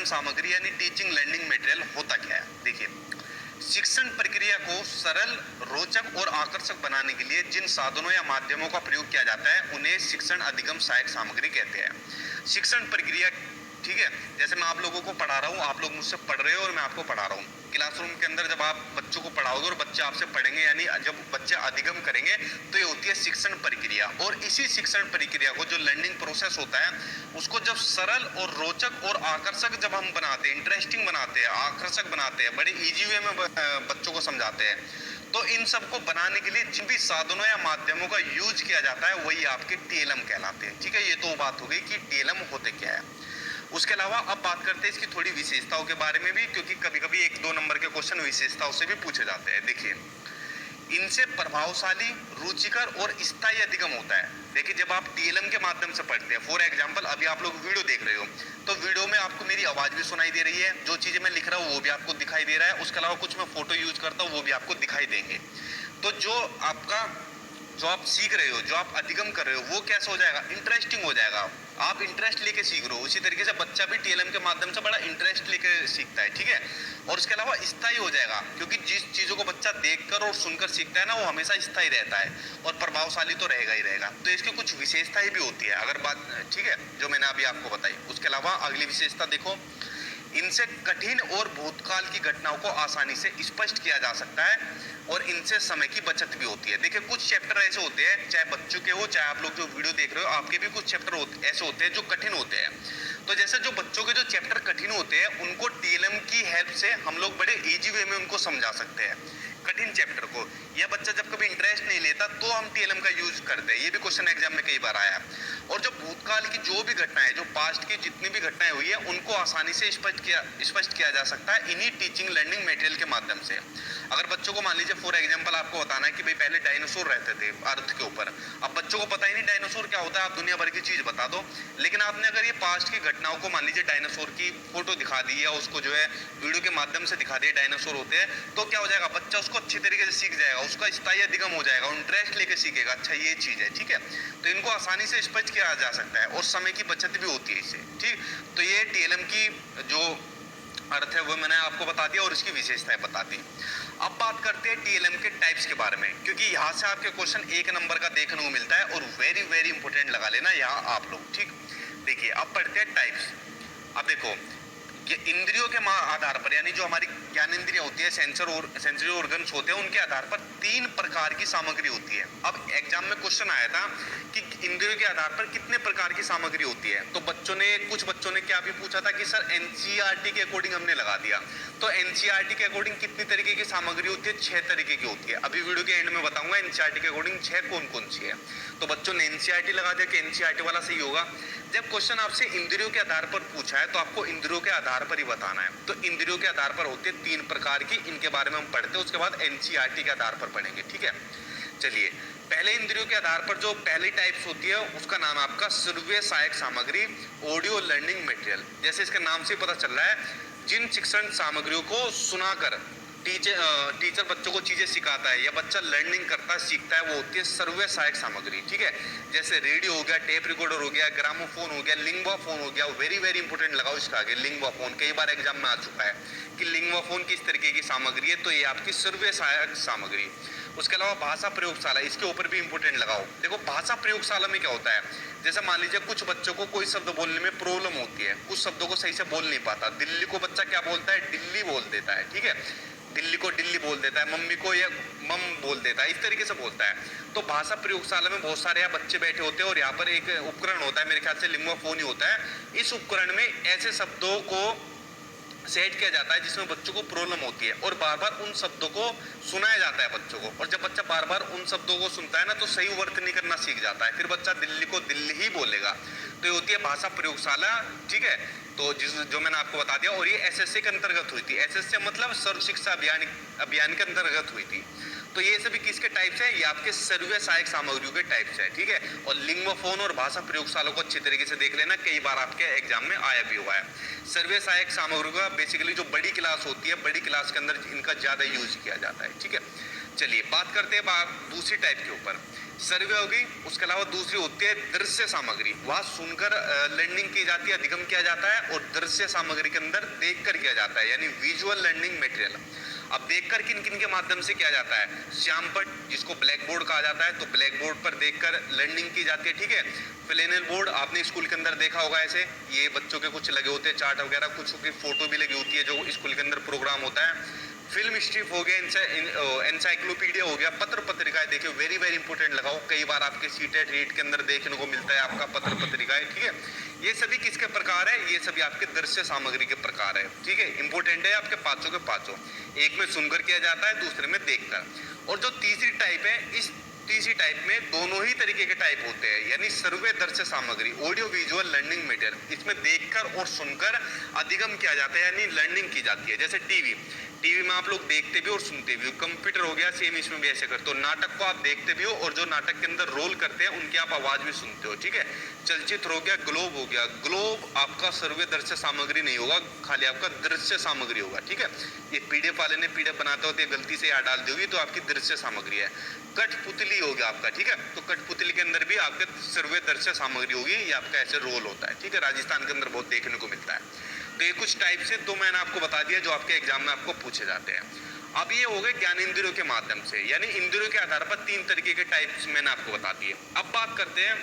सामग्री यानी teaching learning material होता क्या है? देखिए, शिक्षण प्रक्रिया को सरल, रोचक और आकर्षक बनाने के लिए जिन साधनों या माध्यमों का प्रयोग किया जाता है उन्हें शिक्षण अधिगम सहायक सामग्री कहते हैं। शिक्षण प्रक्रिया, ठीक है, जैसे मैं आप लोगों को पढ़ा रहा हूँ, आप लोग मुझसे पढ़ रहे हो और मैं आपको पढ़ा रहा हूँ। क्लासरूम के अंदर जब आप बच्चों को पढ़ाओगे और बच्चे आपसे पढ़ेंगे, यानी जब बच्चे अधिगम करेंगे, तो ये होती है शिक्षण प्रक्रिया। और इसी शिक्षण प्रक्रिया को, जो लर्निंग प्रोसेस होता है, उसको जब सरल और रोचक और आकर्षक जब हम बनाते हैं, इंटरेस्टिंग बनाते हैं, आकर्षक बनाते हैं, बड़े इजी वे में बच्चों को समझाते हैं, तो इन सबको बनाने के लिए जिन भी साधनों या माध्यमों का यूज किया जाता है वही आपके टीएलएम कहलाते हैं। ठीक है, ये तो बात हो गई कि टीएलएम होते क्या है। उसके अलावा अब बात करते हैं इसकी थोड़ी विशेषताओं के बारे में भी, क्योंकि कभी कभी 1-2 नंबर के क्वेश्चन विशेषताओं से भी पूछे जाते हैं। देखिए, इनसे प्रभावशाली, रुचिकर और स्थायी अधिगम होता है। देखिए, जब आप टीएलएम के माध्यम से पढ़ते हैं, फॉर एग्जांपल अभी आप लोग वीडियो देख रहे हो, तो वीडियो में आपको मेरी आवाज भी सुनाई दे रही है, जो चीजें मैं लिख रहा हूँ वो भी आपको दिखाई दे रहा है, उसके अलावा कुछ मैं फोटो यूज करता हूँ वो भी आपको दिखाई देंगे। तो जो आप सीख रहे हो, जो आप अधिगम कर रहे हो, वो कैसा हो जाएगा? इंटरेस्टिंग हो जाएगा। आप इंटरेस्ट लेके सीख रहे हो। उसी तरीके से बच्चा भी टीएलएम के माध्यम से बड़ा इंटरेस्ट लेके सीखता है। ठीक है, और उसके अलावा स्थायी हो जाएगा, क्योंकि जिस चीजों को बच्चा देखकर और सुनकर सीखता है ना, वो हमेशा स्थायी रहता है और प्रभावशाली तो रहेगा ही रहेगा। तो इसकी कुछ विशेषताएं भी होती है, अगर बात, ठीक है, जो मैंने अभी आपको बताई। उसके अलावा अगली विशेषता देखो, इनसे कठिन और भूतकाल की घटनाओं को आसानी से स्पष्ट किया जा सकता है और इनसे समय की बचत भी होती है। देखिए, कुछ चैप्टर ऐसे होते हैं, चाहे बच्चों के हो, चाहे आप लोग जो वीडियो देख रहे हो, आपके भी कुछ चैप्टर ऐसे होते हैं जो कठिन होते हैं। तो जैसे जो बच्चों के जो चैप्टर कठिन होते हैं, उनको टीएलएम की हेल्प से हम लोग बड़े इजी वे में उनको समझा सकते हैं कठिन चैप्टर को। या बच्चा जब कभी इंटरेस्ट नहीं लेता तो हम टीएलएम का यूज करते हैं। ये भी क्वेश्चन एग्जाम में कई बार आया है। और जो भूतकाल की जो भी घटनाएं, जो पास्ट की जितनी भी घटनाएं हुई है, उनको आसानी से स्पष्ट किया जा सकता है इन्हीं टीचिंग लर्निंग मटेरियल के माध्यम से। अगर बच्चों को मान लीजिए फॉर एग्जांपल आपको बताना है कि भाई पहले डायनासोर रहते थे अर्थ के ऊपर, अब बच्चों को पता ही नहीं डायनासोर क्या होता है, आप दुनिया भर की चीज बता दो, लेकिन आपने अगर ये पास्ट की घटनाओं को, मान लीजिए डायनासोर की फोटो दिखा दी या उसको जो है वीडियो के माध्यम से दिखा दिया डायनासोर होते हैं, तो क्या हो जाएगा? बच्चा उसको अच्छी तरीके से सीख जाएगा, उसका स्थायी अधिगम हो जाएगा, इंटरेस्ट लेके सीखेगा, अच्छा ये चीज है। ठीक है, तो इनको आसानी से स्पष्ट किया जा सकता है और समय की बचत भी होती है इससे। ठीक, तो ये टीएलएम की जो अर्थ है वो मैंने आपको बता दिया और इसकी विशेषताएं बता दी। अब बात करते हैं टीएलएम के टाइप्स के बारे में, क्योंकि यहाँ से आपके क्वेश्चन 1 नंबर का देखने को मिलता है और वेरी वेरी इंपॉर्टेंट लगा लेना यहाँ आप लोग। ठीक, देखिए अब पढ़ते हैं टाइप्स। अब देखो, ये इंद्रियों के आधार पर, यानी जो हमारी ज्ञान इंद्रियां होती है, सेंसरी ऑर्गन्स होते हैं, उनके आधार पर 3 प्रकार की सामग्री होती है। अब एग्जाम में क्वेश्चन आया था कि इंद्रियों के आधार पर कितने प्रकार की सामग्री होती है, तो कुछ बच्चों ने क्या भी पूछा था कि सर एनसीईआरटी के अकॉर्डिंग हमने लगा दिया। तो एनसीईआरटी के अकॉर्डिंग कितनी तरीके की सामग्री होती है? 6 तरीके की होती है। अभी वीडियो के एंड में बताऊंगा एनसीईआरटी के अकॉर्डिंग 6 कौन कौन सी है। तो बच्चों ने एनसीईआरटी लगा दिया कि एनसीईआरटी वाला सही होगा। जब क्वेश्चन आपसे इंद्रियों के आधार पर पूछा है तो आपको इंद्रियों के आधार पर ही बताना है। तो इंद्रियों के आधार पर होते हैं 3 प्रकार की, इनके बारे में हम पढ़ते हैं, उसके बाद एनसीईआरटी के आधार पर पढ़ेंगे। ठीक है, चलिए, पहले इंद्रियों के आधार पर जो पहली टाइप्स होती है उसका नाम है आपका श्रव्य सहायक सामग्री, ऑडियो लर्निंग मटेरियल। जैसे इसके नाम से पता चल रहा है, जिन शिक्षण सामग्रियों को सुनाकर टीचर बच्चों को चीजें सिखाता है या बच्चा लर्निंग करता है, सीखता है, वो होती है सर्वे सहायक सामग्री। ठीक है, जैसे रेडियो हो गया, टेप रिकॉर्डर हो गया, ग्रामोफोन हो गया, लिंगवा फोन हो गया। वेरी वेरी इंपॉर्टेंट लगाओ इसका आगे, लिंगवा फोन कई बार एग्जाम में आ चुका है कि लिंगवा फोन किस तरीके की सामग्री है, तो ये आपकी सर्वे सहायक सामग्री। उसके अलावा भाषा प्रयोगशाला, इसके ऊपर भी इंपॉर्टेंट लगाओ। देखो, भाषा प्रयोगशाला में क्या होता है, जैसे मान लीजिए कुछ बच्चों को कोई शब्द बोलने में प्रॉब्लम होती है, कुछ शब्दों को सही से बोल नहीं पाता। दिल्ली को बच्चा क्या बोलता है? दिल्ली बोल देता है। ठीक है, दिल्ली को दिल्ली बोल देता है, मम्मी को या मम बोल देता है, इस तरीके से बोलता है। तो भाषा प्रयोगशाला में बहुत सारे यहाँ बच्चे बैठे होते हैं और यहाँ पर एक उपकरण होता है, मेरे ख्याल से लिंगवा फोन ही होता है। इस उपकरण में ऐसे शब्दों को सेट किया जाता है जिसमें बच्चों को प्रॉब्लम होती है और बार बार उन शब्दों को सुनाया जाता है बच्चों को। और जब बच्चा बार बार उन शब्दों को सुनता है ना, तो सही वर्तनी करना सीख जाता है, फिर बच्चा दिल्ली को दिल्ली ही बोलेगा। तो ये होती है भाषा प्रयोगशाला। ठीक है, तो जो मैंने आपको बता दिया, और ये एसएससी के अंतर्गत हुई थी। एसएससी मतलब सर्व शिक्षा अभियान के अंतर्गत हुई थी। तो ये सभी किसके टाइप्स है? ये आपके सर्वे सहायक सामग्रियों के टाइप्स है। ठीक है, और लिंगोफोन और भाषा प्रयोगशाला को अच्छी तरीके से देख लेना, कई बार आपके एग्जाम में आया भी हुआ है। सर्वे सहायक सामग्रियों का बेसिकली जो बड़ी क्लास होती है, बड़ी क्लास के अंदर इनका ज्यादा यूज किया जाता है। ठीक है, चलिए बात करते हैं दूसरी टाइप के ऊपर। सर्वे होगी। उसके अलावा दूसरी होती है दृश्य सामग्री, वहां सुनकर लर्निंग की जाती है, अधिगम किया जाता है, और दृश्य सामग्री के अंदर देखकर किया जाता है, यानी विजुअल लर्निंग मटेरियल। अब देखकर किन किन के माध्यम से किया जाता है, श्यामपट जिसको ब्लैक बोर्ड कहा जाता है, तो ब्लैक बोर्ड पर देखकर लर्निंग की जाती है, ठीक है। फ्लैनेल बोर्ड आपने स्कूल के अंदर देखा होगा, ऐसे ये बच्चों के कुछ लगे होते हैं चार्ट वगैरह, कुछ की फोटो भी लगी होती है जो स्कूल के अंदर प्रोग्राम होता है। फिल्म स्ट्रिप हो गया, एनसाइक्लोपीडिया हो गया, पत्र पत्रिकाएं, देखिए वेरी वेरी इंपॉर्टेंट लगाओ, कई बार आपके सीटेट रीट के अंदर देखने को मिलता है आपका पत्र पत्रिकाएं, ठीक है। ये सभी किसके प्रकार है, ये सभी आपके दृश्य सामग्री के प्रकार है, ठीक है। इंपॉर्टेंट है आपके पांचों के पांचों, एक में सुनकर किया जाता है, दूसरे में देखकर। और जो तीसरी टाइप है, इस तीसरी टाइप में दोनों ही तरीके के टाइप होते हैं, यानी सर्वे दृश्य सामग्री, ऑडियो विजुअल लर्निंग मटेरियल। इसमें देखकर और सुनकर अधिगम किया जाता है, यानी लर्निंग की जाती है। जैसे टीवी में आप लोग देखते भी और सुनते भी हो, कंप्यूटर हो गया, सेम इसमें भी ऐसे करते हो। नाटक को आप देखते भी हो और जो नाटक के अंदर रोल करते हैं उनकी आप आवाज भी सुनते हो, ठीक है। चलचित्र हो गया, ग्लोब हो गया, ग्लोब आपका सर्वे दृश्य सामग्री नहीं होगा, खाली आपका दृश्य सामग्री होगा, ठीक है। ये पीडीएफ वाले ने पीडीएफ बनाते होते गलती से याद डाल दी होगी, तो आपकी दृश्य सामग्री है। कठपुतली हो गया आपका, ठीक है, तो कठपुतली के अंदर भी आपके सर्वे दृश्य सामग्री होगी, ये आपका ऐसे रोल होता है, ठीक है। राजस्थान के अंदर बहुत देखने को मिलता है। तो ये कुछ टाइप से तो मैंने आपको बता दिया जो आपके एग्जाम में आपको पूछे जाते हैं। अब ये हो गए ज्ञान इंद्रियों के माध्यम से, यानी इंद्रियों के आधार पर तीन तरीके के टाइप्स मैंने आपको बता दिए। अब बात करते हैं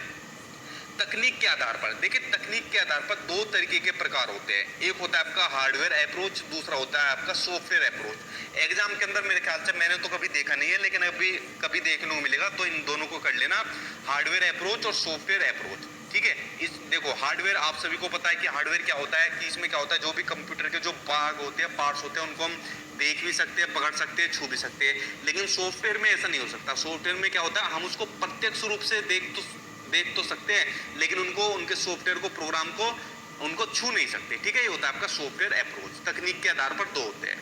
तकनीक के आधार पर। देखिए तकनीक के आधार पर दो तरीके के प्रकार होते हैं, एक होता है आपका हार्डवेयर अप्रोच, दूसरा होता है आपका सॉफ्टवेयर अप्रोच। एग्जाम के अंदर मेरे ख्याल से मैंने तो कभी देखा नहीं है, लेकिन अभी कभी देखने को मिलेगा, तो इन दोनों को कर लेना, हार्डवेयर अप्रोच और सॉफ्टवेयर अप्रोच, ठीक है। इस देखो हार्डवेयर आप सभी को पता है कि हार्डवेयर क्या होता है, कि इसमें क्या होता है, जो भी कंप्यूटर के जो भाग होते हैं, पार्ट्स होते हैं, उनको हम देख भी सकते हैं, पकड़ सकते हैं, छू भी सकते हैं। लेकिन सॉफ्टवेयर में ऐसा नहीं हो सकता। सॉफ्टवेयर में क्या होता है, हम उसको प्रत्यक्ष रूप से देख तो सकते हैं, लेकिन उनके सॉफ्टवेयर को, प्रोग्राम को उनको छू नहीं सकते, ठीक है। ये होता है आपका सॉफ्टवेयर अप्रोच। तकनीक के आधार पर दो होते हैं।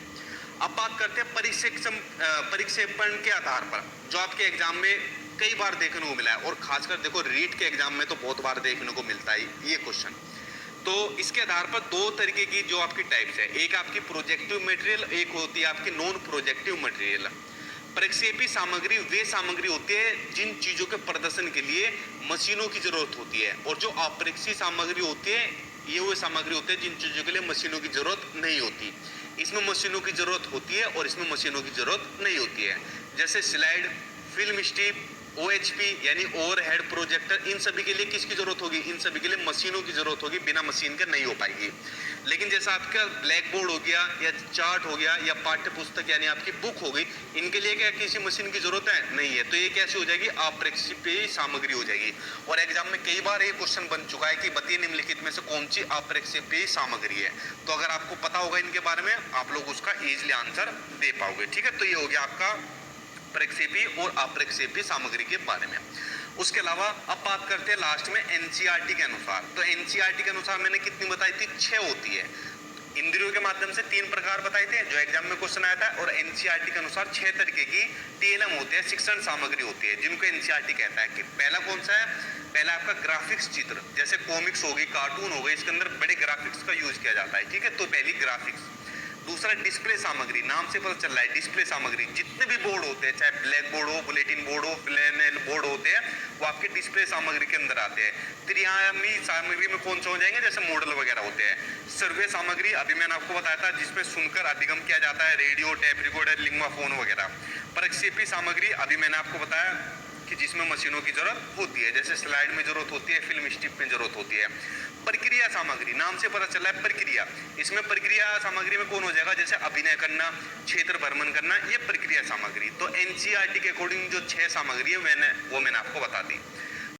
अब बात करते हैं परिक्षेपण के आधार पर, जो आपके एग्जाम में कई बार देखने को मिला है, और खासकर देखो रीट के एग्जाम में तो बहुत बार देखने को मिलता है ये क्वेश्चन। तो इसके आधार पर दो तरीके की जो आपकी टाइप्स है, एक आपकी प्रोजेक्टिव मटेरियल, एक होती है आपकी नॉन प्रोजेक्टिव मटेरियल। प्रक्षेपी सामग्री वे सामग्री होती है जिन चीजों के प्रदर्शन के लिए मशीनों की जरूरत होती है, और जो अप्रक्षेपी सामग्री होती है ये वो सामग्री होती है जिन चीजों के लिए मशीनों की जरूरत नहीं होती। इसमें मशीनों की जरूरत होती है और इसमें मशीनों की जरूरत नहीं होती है। जैसे स्लाइड, फिल्म स्ट्रिप, OHP यानी ओवरहेड प्रोजेक्टर, इन सभी के लिए किसकी जरूरत होगी, इन सभी के लिए मशीनों की जरूरत होगी, बिना मशीन के नहीं हो पाएगी। लेकिन जैसा आपका ब्लैक बोर्ड हो गया, या चार्ट हो गया, या पाठ्य पुस्तक यानी आपकी बुक हो गई, इनके लिए क्या किसी मशीन की जरूरत है, नहीं है। तो ये कैसे हो जाएगी, अप्रक्षेपी सामग्री हो जाएगी। और एग्जाम में कई बार ये क्वेश्चन बन चुका है कि बताइए निम्नलिखित में से कौन सी अप्रक्षेपी सामग्री है। तो अगर आपको पता होगा इनके बारे में, आप लोग उसका इजीली आंसर दे पाओगे, ठीक है। तो ये हो गया आपका प्रक्षेपी और अप्रक्षेपी सामग्री के बारे में। उसके अलावा अब बात करते हैं लास्ट में एनसीईआरटी के अनुसार। तो एनसीईआरटी के अनुसार मैंने कितनी बताई थी, 6 होती है। इंद्रियों के माध्यम से 3 प्रकार बताए थे जो एग्जाम में क्वेश्चन आया था, और एनसीईआरटी के अनुसार 6 तरीके की टीएलएम होती है, शिक्षण सामग्री होती है, जिनको एनसीईआरटी कहता है। कि पहला कौन सा है, पहला आपका ग्राफिक्स चित्र, जैसे कॉमिक्स हो गई, कार्टून हो गई, इसके अंदर बड़े ग्राफिक्स का यूज किया जाता है, ठीक है। तो पहली ग्राफिक्स। दूसरा डिस्प्ले सामग्री, नाम से पता चल रहा है डिस्प्ले सामग्री, जितने भी बोर्ड होते हैं, चाहे ब्लैक बोर्ड हो, बुलेटिन बोर्ड हो, फ्लैनेल बोर्ड होते हैं, वो आपके डिस्प्ले सामग्री के अंदर आते हैं। त्रिआयामी सामग्री में कौन से हो जाएंगे, जैसे मॉडल वगैरह होते हैं। सर्वे सामग्री अभी मैंने आपको बताया था, जिसमें सुनकर अधिगम किया जाता है, radio, tape recorder, lingua phone वगैरह। प्रक्षेपी सामग्री अभी मैंने आपको बताया कि जिसमें मशीनों की जरूरत होती है, जैसे स्लाइड में जरूरत होती है, फिल्म स्ट्रिप में जरूरत होती है। प्रक्रिया सामग्री, नाम से पता चला है प्रक्रिया, इसमें प्रक्रिया सामग्री में कौन हो जाएगा, जैसे अभिनय करना, क्षेत्र भ्रमण करना, ये प्रक्रिया सामग्री। तो एनसीईआरटी के अकॉर्डिंग जो 6 सामग्री है वो मैंने आपको बता दी।